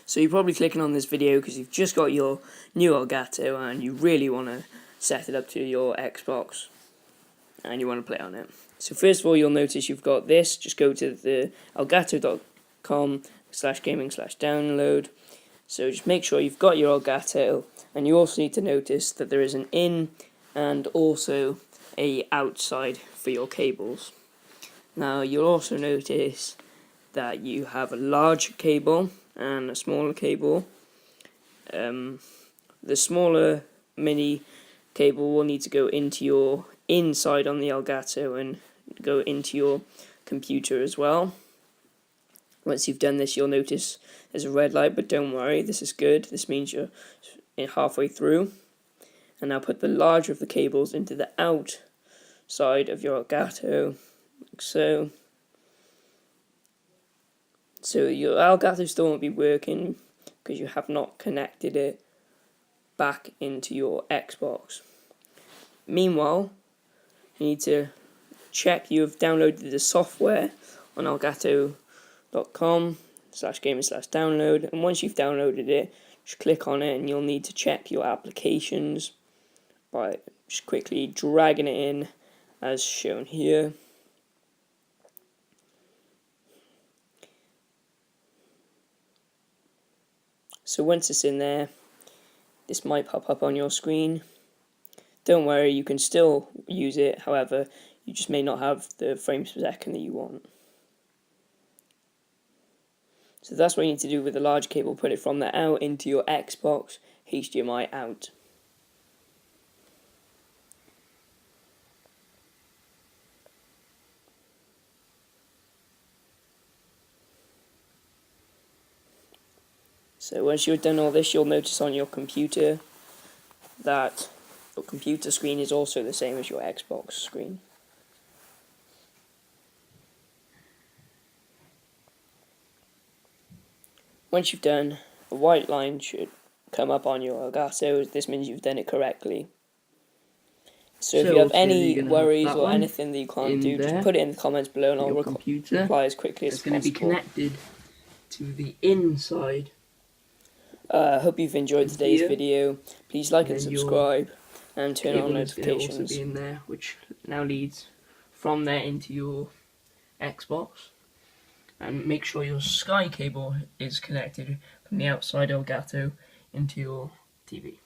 So you're probably clicking on this video because you've just got your new Elgato and you really want to set it up to your Xbox and you want to play on it. So first of all, you'll notice you've got this. Just go to the elgato.com/gaming/download. So just make sure you've got your Elgato, and you also need to notice that there is an in and also a outside for your cables. Now you'll also notice that you have a large cable and a smaller cable. The smaller mini cable will need to go into your inside on the Elgato and go into your computer as well. Once you've done this, you'll notice there's a red light, but don't worry, this is good. This means you're halfway through. And now put the larger of the cables into the outside of your Elgato, like so. So your Elgato still won't be working because you have not connected it back into your Xbox. Meanwhile, you need to check you've downloaded the software on elgato.com/gaming/download, and once you've downloaded it, just click on it and you'll need to check your applications by just quickly dragging it in as shown here. So once it's in there, this might pop up on your screen. Don't worry, you can still use it, however, you just may not have the frames per second that you want. So that's what you need to do with the large cable, put it from the out into your Xbox HDMI out. So once you've done all this, you'll notice on your computer that your computer screen is also the same as your Xbox screen. Once you've done, a white line should come up on your Elgato. This means you've done it correctly. So if you have any worries or anything that you can't do, just put it in the comments below and I'll reply as quickly as possible. It's going to be connected to the inside. I hope you've enjoyed today's video. Please like and subscribe and turn on notifications. Also be in there, which now leads from there into your Xbox. And make sure your Sky cable is connected from the outside Elgato into your TV.